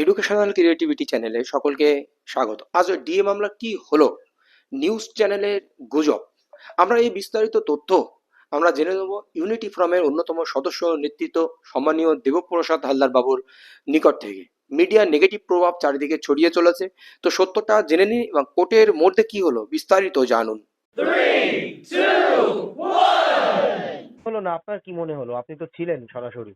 Educational creativity চ্যানেলে সকলকে স্বাগত। আজ ডিএ মামলা কি হলো, নিউজ চ্যানেলের গুজব, আমরা এই বিস্তারিত তথ্য আমরা জেনে নেব ইউনিটি ফোরামের অন্যতম সদস্য নেতৃত্ব সম্মানীয় দেবপ্রসাদ হালদার বাবুর নিকট থেকে। মিডিয়ার নেগেটিভ প্রভাব চারিদিকে ছড়িয়ে চলেছে, তো সত্যটা জেনে নিন এবং কোর্টের মধ্যে কি হলো বিস্তারিত জানুন। হলো না, আপনার কি মনে হলো? আপনি তো ছিলেন সরাসরি।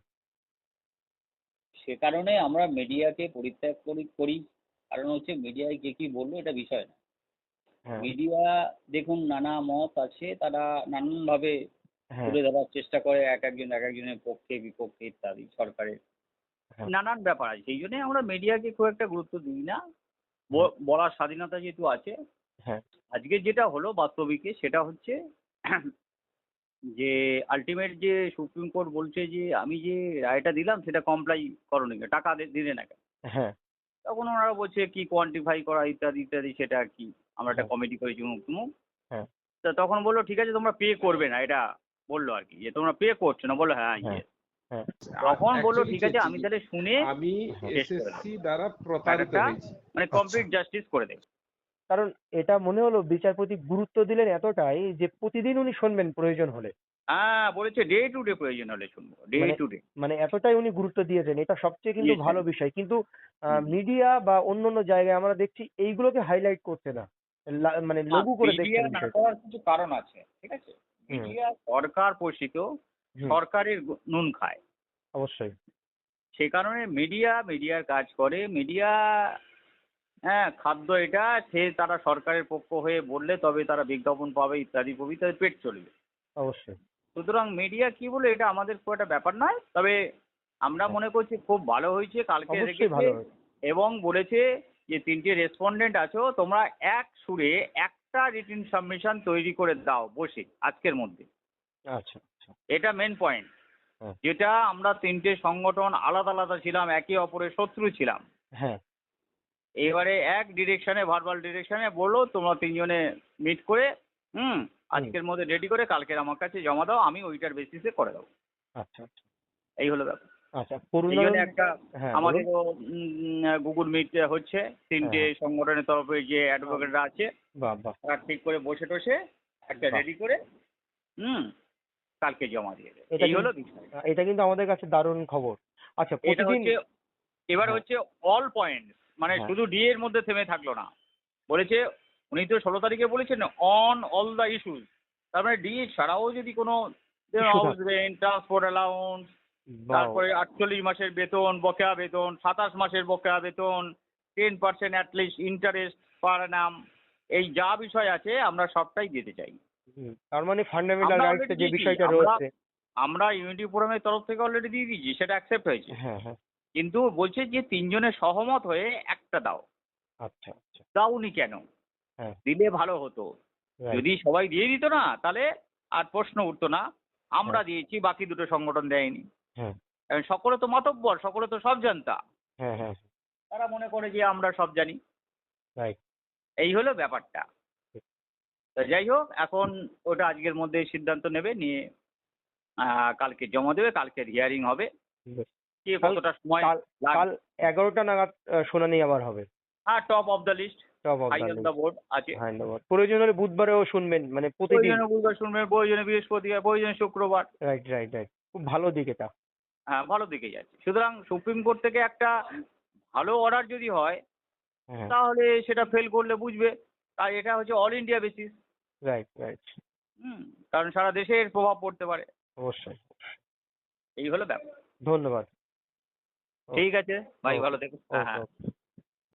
সে কারণে আমরা মিডিয়াকে পরিত্যাগ করি। কারণ হচ্ছে মিডিয়ায় কে কি বললো এটা বিষয় না। হ্যাঁ, মিডিয়া দেখুন নানা মত আছে, তারা নানানভাবে হ্যাঁ, তুলে ধরার চেষ্টা করে, এক একজনের পক্ষে বিপক্ষে ইত্যাদি সরকারের হ্যাঁ, নানান ব্যাপার আছে। সেই জন্যই আমরা মিডিয়াকে খুব একটা গুরুত্ব দিই না। বলার স্বাধীনতা যেহেতু আছে। হ্যাঁ, আজকে যেটা হলো বাস্তবিকে সেটা হচ্ছে যে আলটিমেট যে সুপ্রিম কোর্ট বলছে যে আমি যে রায়টা দিলাম সেটা কমপ্লাই করোনি কেন, টাকা দিলে না কেন। হ্যাঁ, তখন ওনারা বলছে কি কোয়ান্টিফাই করা ইত্যাদি ইত্যাদি, সেটা আর কি আমরা একটা হ্যাঁ, কমিটি করেছি মুখ তুমুক। হ্যাঁ, তা তখন বললো ঠিক আছে তোমরা পে করবে না, এটা বললো আর কি, যে তোমরা পে করছো না। বললো হ্যাঁ হ্যাঁ, ইয়ে। হ্যাঁ, তখন বললো Actually ঠিক আছে হচ্ছে আমি কি, তাহলে শুনে আমি শেষ করে এসএসসি দেবো, দ্বারা প্রতারিত একটা হয়েছি। মানে কমপ্লিট জাস্টিস করে দেবো। কারণ এটা মনে হলো বিচারপতি গুরুত্ব দিলেন এতটাই যে প্রতিদিন উনি শুনবেন প্রয়োজন হলে। হ্যাঁ বলেছে ডে টু ডে প্রয়োজন হলে শুনবো, ডে মানে টু ডে। মানে এতটাই উনি গুরুত্ব দিয়েছেন, এটা সবচেয়ে কিন্তু দিয়েছেন। ভালো বিষয়। কিন্তু হুম। মিডিয়া বা অন্যান্য জায়গায় আমরা দেখছি এইগুলোকে হাইলাইট করছে না, মানে লঘু করে মিডিয়া দেখছেন না বিষয়টা। করার কিছু কারণ আছে, ঠিক আছে। হুম, মিডিয়া সরকার পোষিত, হুম, সরকারের নুন খায়। অবশ্যই। সে কারণে মিডিয়ার কাজ করে। মিডিয়া, হ্যাঁ, খাদ্য এটা, তারা সরকারের পক্ষ হয়ে বললে তবে তারা বিজ্ঞাপন পাবে ইত্যাদি পাবে, তাদের পেট চলবে। অবশ্যই, সুতরাং মিডিয়া কি বলে এটা আমাদের খুব একটা ব্যাপার নয়। তবে আমরা মনে করছি খুব ভালো হয়েছে, কালকে অবশ্যই রেখেছে ভালো হয়েছে। এবং বলেছে যে 3টে রেসপন্ডেন্ট আছো তোমরা এক সুরে একটা রিটিন সাবমিশন তৈরি করে দাও বসে আজকের মধ্যে। আচ্ছা, আচ্ছা। এটা মেন পয়েন্ট। হ্যাঁ, যেটা আমরা 3টে সংগঠন আলাদা আলাদা ছিলাম, একে অপরের শত্রু ছিলাম। হ্যাঁ, এবারে এক ডিরেকশনে, ভার্বাল ডিরেকশনে বললো তোমরা 3জনে মিট করে আজকের মধ্যে রেডি করে কালকের আমার কাছে জমা দাও, আমি ওইটার বেসিসে করে দেবো। আচ্ছা, আচ্ছা, এই হলো ব্যাপার। আচ্ছা। এই জন্য একটা হ্যাঁ, বলুন। আমাদেরও গুগল মিট হচ্ছে, 3টে হ্যাঁ, সংগঠনের তরফে যে অ্যাডভোকেটরা আছে বাহ, বাহ, তারা ঠিক করে বসে টসে একটা বাহ। রেডি করে কালকে জমা দিয়ে দেবে। এটা এই হলো কিন্তু বিষয়। এটা কিন্তু আমাদের কাছে দারুণ খবর। আচ্ছা, এটা প্রতিদিন। হচ্ছে, এবার হ্যাঁ, হচ্ছে অল পয়েন্ট, মানে হ্যাঁ, শুধু ডি এর মধ্যে থেমে থাকলো না। বলেছে উনি তো 16 তারিখে বলেছেন অন অল দ্য ইস্যুস, তার মানে ডি ছাড়াও যদি কোনো issue হাউস থাকে। রেন্ট, ট্রান্সপোর্ট অ্যালাউন্স, বাহ, তারপরে 48 মাসের বেতন, বকেয়া বেতন, 27 মাসের বকেয়া বেতন, 10% অ্যাটলিস্ট ইন্টারেস্ট পার অ্যানাম, এই যা বিষয় আছে আমরা সবটাই দিতে চাই। তার মানে ফান্ডামেন্টাল আমরা রাইটস অলরেডি এর যে দিয়েছি, বিষয়টা আমরা রয়েছে। আমরা ইউনিটি ফোরামের তরফ থেকে অলরেডি দিয়ে দিয়েছি, সেটা অ্যাকসেপ্ট হয়েছে। হ্যাঁ, হ্যাঁ, কিন্তু বলছে যে 3জনের সহমত হয়ে একটা দাও। আচ্ছা, আচ্ছা, দাওনি কেন? হ্যাঁ, দিলে ভালো হতো। রাইট, যদি সবাই দিয়ে দিত না তাহলে আর প্রশ্ন উঠতো না। আমরা হ্যাঁ, দিয়েছি, বাকি দুটো সংগঠন দেয়নি। হ্যাঁ, কারণ সকলে তো মাতব্বর, সকলে তো সব জানতা। হ্যাঁ, হ্যাঁ, তারা মনে করে যে আমরা সব জানি। রাইট, এই হলো ব্যাপারটা। তো যাই হোক, এখন ওটা আজকের মধ্যে সিদ্ধান্ত নেবে, নিয়ে কালকে জমা দেবে, কালকের হিয়ারিং হবে। বেশ। কে কাল কতটা সময় কাল লাগবে। কাল 11টা নাগাদ শুনানি আবার হবে। হ্যাঁ, top of the list, top of high the on the list. Board আছে। ধন্যবাদ। প্রয়োজন হলে বুধবারেও শুনবেন, মানে প্রতিদিন। প্রয়োজনে বুধবার শুনবেন, প্রয়োজনে বৃহস্পতিবার, প্রয়োজনে শুক্রবার। Right, right, right. খুব ভালো দিক এটা। হ্যাঁ, ভালো দিকে যাচ্ছে। সুতরাং সুপ্রিম কোর্ট থেকে একটা ভালো অর্ডার যদি হয় হ্যাঁ, তাহলে সেটা ফেল করলে বুঝবে। তাই এটা হচ্ছে all India basis. Right, right. Hmm, কারণ সারা দেশে এর প্রভাব পড়তে পারে। অবশ্যই। এই হলো ব্যাপার। ধন্যবাদ। ঠিক আছে ভাই, ওকে, ভালো থেকো। হ্যাঁ, ওকে, হ্যাঁ। ওকে।